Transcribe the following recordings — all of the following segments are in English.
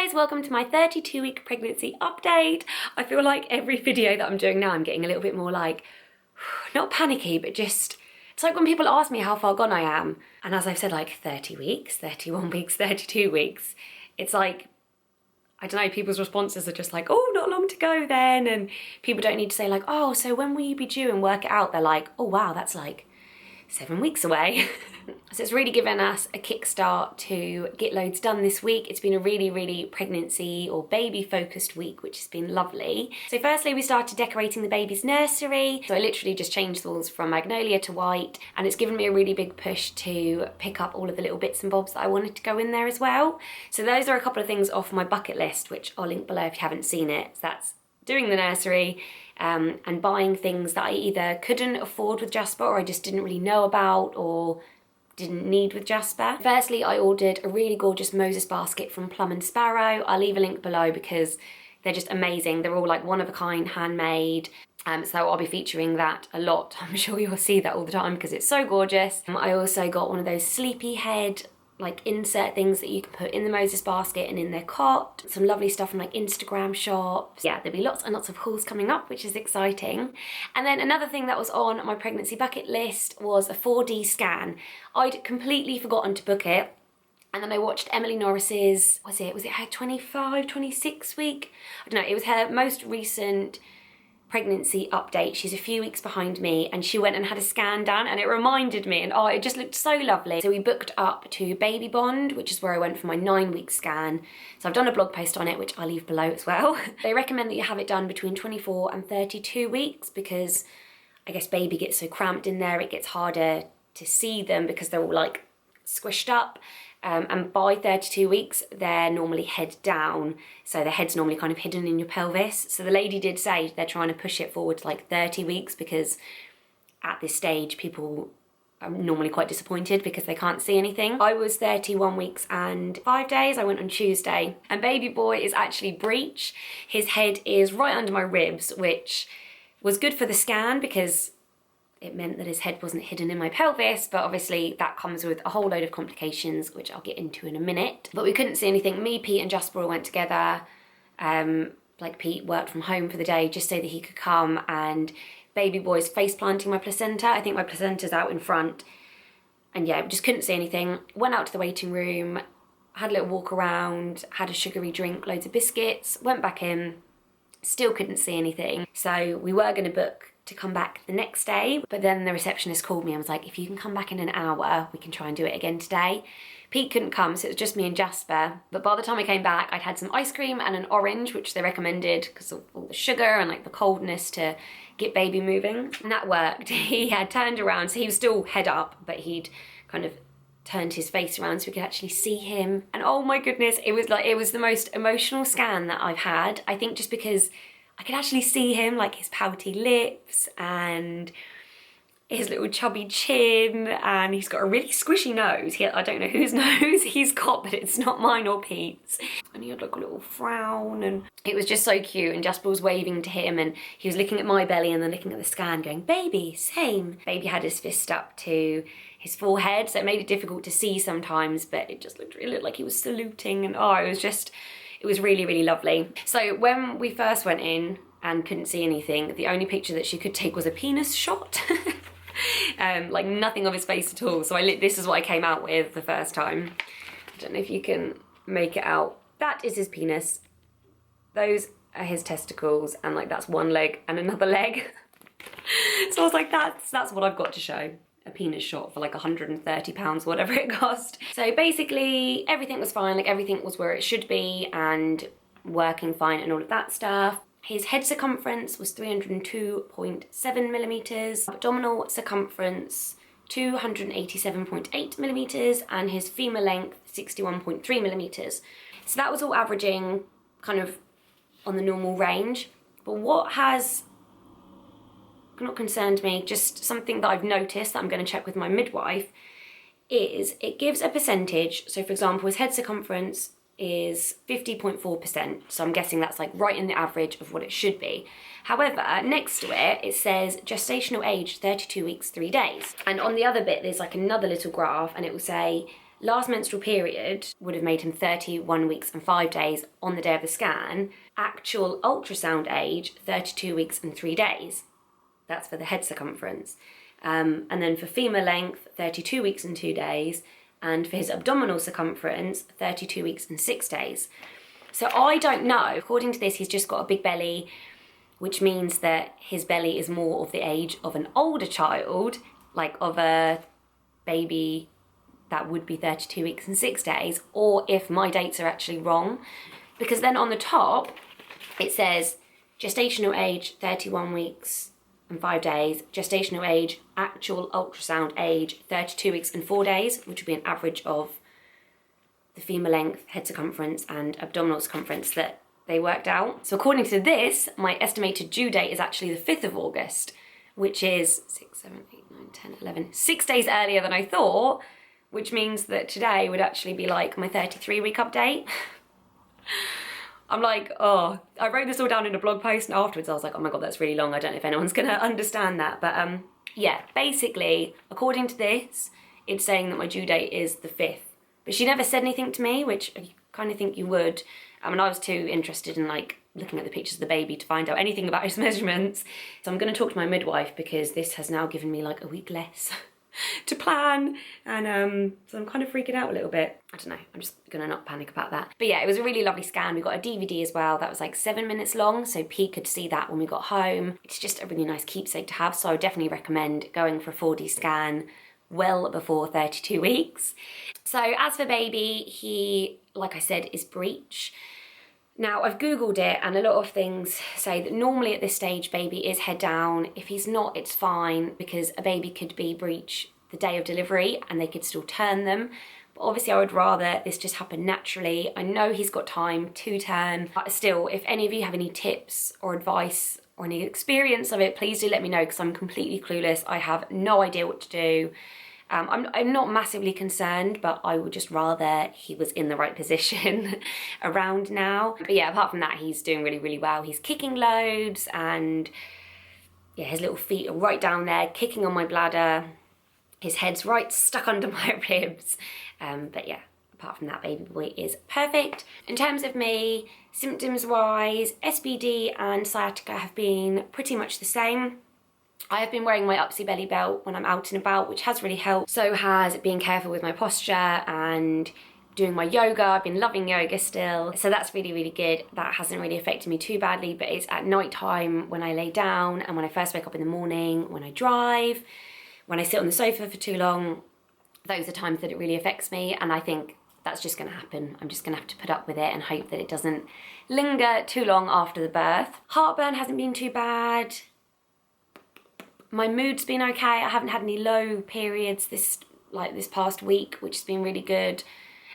guys, welcome to my 32-week pregnancy update. I feel like every video that I'm doing now I'm getting a little bit more like, not panicky, but just, it's like when people ask me how far gone I am, and as I've said, like 30 weeks, 31 weeks, 32 weeks, it's like, I don't know, people's responses are just like, oh, not long to go then, and people don't need to say like, oh, so when will you be due, and work it out. They're like, oh wow, that's like 7 weeks away. So it's really given us a kickstart to get loads done this week. It's been a really pregnancy or baby focused week, which has been lovely. So firstly, we started decorating the baby's nursery. So I literally just changed the walls from magnolia to white, and it's given me a really big push to pick up all of the little bits and bobs that I wanted to go in there as well. So those are a couple of things off my bucket list, which I'll link below if you haven't seen it. So that's doing the nursery, and buying things that I either couldn't afford with Jasper or I just didn't really know about or didn't need with Jasper. Firstly, I ordered a really gorgeous Moses basket from Plum & Sparrow. I'll leave a link below because they're just amazing. They're all like one of a kind, handmade. So I'll be featuring that a lot. I'm sure you'll see that all the time because it's so gorgeous. I also got one of those sleepyhead like insert things that you can put in the Moses basket and in their cot. Some lovely stuff from like Instagram shops. Yeah, there'll be lots and lots of hauls coming up, which is exciting. And then another thing that was on my pregnancy bucket list was a 4D scan. I'd completely forgotten to book it. And then I watched Emily Norris's, was it her 25, 26 week? I don't know, it was her most recent pregnancy update. She's a few weeks behind me, and she went and had a scan done, and it reminded me, and oh, it just looked so lovely. So we booked up to Baby Bond, which is where I went for my 9-week scan. So I've done a blog post on it, which I'll leave below as well. They recommend that you have it done between 24 and 32 weeks because I guess baby gets so cramped in there, it gets harder to see them because they're all like squished up. And by 32 weeks, they're normally head down. So the head's normally kind of hidden in your pelvis. So the lady did say they're trying to push it forward to like 30 weeks because at this stage, people are normally quite disappointed because they can't see anything. I was 31 weeks and 5 days. I went on Tuesday. And baby boy is actually Breech. His head is right under my ribs, which was good for the scan because it meant that his head wasn't hidden in my pelvis, but obviously that comes with a whole load of complications, which I'll get into in a minute. But we couldn't see anything. Me, Pete and Jasper all went together. Like Pete worked from home for the day just so that he could come, and baby boy's face planting my placenta. I think my placenta's out in front. And yeah, just couldn't see anything. Went out to the waiting room, had a little walk around, had a sugary drink, loads of biscuits, went back in, still couldn't see anything. So we were gonna book to come back the next day, but then the receptionist called me and was like, if you can come back in an hour, we can try and do it again today. Pete couldn't come, so it was just me and Jasper. But by the time I came back, I'd had some ice cream and an orange, which they recommended because of all the sugar and like the coldness to get baby moving. And that worked. He had turned around, so he was still head up, but he'd kind of turned his face around so we could actually see him. And oh my goodness, it was the most emotional scan that I've had. I think just because I could actually see him, like his pouty lips and his little chubby chin, and he's got a really squishy nose. I don't know whose nose he's got, but it's not mine or Pete's. And he had like a little frown, and it was just so cute, and Jasper was waving to him, and he was looking at my belly and then looking at the scan going, baby, same. Baby had his fist up to his forehead, so it made it difficult to see sometimes, but it looked like he was saluting, and oh, it was really lovely. So when we first went in and couldn't see anything, the only picture that she could take was a penis shot. Like nothing of his face at all. So this is what I came out with the first time. I don't know if you can make it out. That is his penis. Those are his testicles, and like that's one leg and another leg. So I was like, that's what I've got to show. A penis shot for like £130, whatever it cost. So basically everything was fine, like everything was where it should be and working fine and all of that stuff. His head circumference was 302.7 millimeters, abdominal circumference 287.8 millimeters, and his femur length 61.3 millimeters. So that was all averaging kind of on the normal range. But what has not concerned me, just something that I've noticed that I'm going to check with my midwife, is it gives a percentage. So for example, his head circumference is 50.4%, so I'm guessing that's like right in the average of what it should be. However, next to it says gestational age 32 weeks 3 days, and on the other bit there's like another little graph, and it will say last menstrual period would have made him 31 weeks and 5 days on the day of the scan. Actual ultrasound age, 32 weeks and 3 days. That's for the head circumference. And then for femur length, 32 weeks and 2 days. And for his abdominal circumference, 32 weeks and 6 days. So I don't know. According to this, he's just got a big belly, which means that his belly is more of the age of an older child, like of a baby that would be 32 weeks and 6 days, or if my dates are actually wrong. Because then on the top, it says gestational age, 31 weeks and 5 days, gestational age, actual ultrasound age, 32 weeks and 4 days, which would be an average of the femur length, head circumference and abdominal circumference that they worked out. So according to this, my estimated due date is actually the 5th of August, which is 6, 7, 8, 9, 10, 11, 6 days earlier than I thought, which means that today would actually be like my 33-week update. I'm like, oh, I wrote this all down in a blog post, and afterwards I was like, oh my God, that's really long. I don't know if anyone's gonna understand that. But yeah, basically, according to this, it's saying that my due date is the 5th. But she never said anything to me, which I kind of think you would. I mean, I was too interested in like looking at the pictures of the baby to find out anything about his measurements. So I'm gonna talk to my midwife because this has now given me like a week less to plan, and so I'm kind of freaking out a little bit. I don't know, I'm just gonna not panic about that. But yeah, it was a really lovely scan. We got a DVD as well that was like 7 minutes long, so Pete could see that when we got home. It's just a really nice keepsake to have, so I would definitely recommend going for a 4D scan well before 32 weeks. So as for baby, he, like I said, is breech. Now, I've Googled it, and a lot of things say that normally at this stage, baby is head down. If he's not, it's fine, because a baby could be breech the day of delivery and they could still turn them. But obviously I would rather this just happen naturally. I know he's got time to turn, but still, if any of you have any tips or advice or any experience of it, please do let me know, because I'm completely clueless. I have no idea what to do. I'm not massively concerned, but I would just rather he was in the right position around now. But yeah, apart from that, he's doing really, really well. He's kicking loads, and yeah, his little feet are right down there, kicking on my bladder. His head's right stuck under my ribs. But yeah, apart from that, baby boy is perfect. In terms of me, symptoms-wise, SBD and sciatica have been pretty much the same. I have been wearing my Upsy belly belt when I'm out and about, which has really helped. So has being careful with my posture and doing my yoga. I've been loving yoga still. So that's really, really good. That hasn't really affected me too badly, but it's at night time when I lay down and when I first wake up in the morning, when I drive, when I sit on the sofa for too long. Those are times that it really affects me, and I think that's just gonna happen. I'm just gonna have to put up with it and hope that it doesn't linger too long after the birth. Heartburn hasn't been too bad. My mood's been okay. I haven't had any low periods this past week, which has been really good.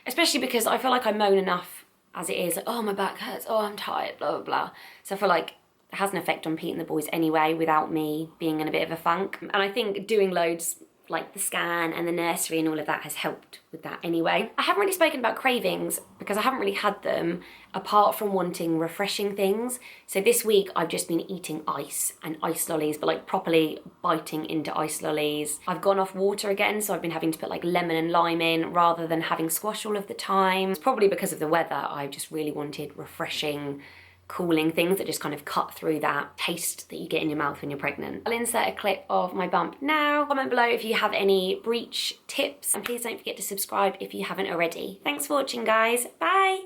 Especially because I feel like I moan enough as it is. Like, oh, my back hurts. Oh, I'm tired, blah, blah, blah. So I feel like it has an effect on Pete and the boys anyway, without me being in a bit of a funk. And I think doing loads like the scan and the nursery and all of that has helped with that anyway. I haven't really spoken about cravings because I haven't really had them apart from wanting refreshing things. So this week I've just been eating ice and ice lollies, but like properly biting into ice lollies. I've gone off water again, so I've been having to put like lemon and lime in rather than having squash all of the time. It's probably because of the weather. I just really wanted refreshing, cooling things that just kind of cut through that taste that you get in your mouth when you're pregnant. I'll insert a clip of my bump now. Comment below if you have any breech tips, and please don't forget to subscribe if you haven't already. Thanks for watching, guys. Bye.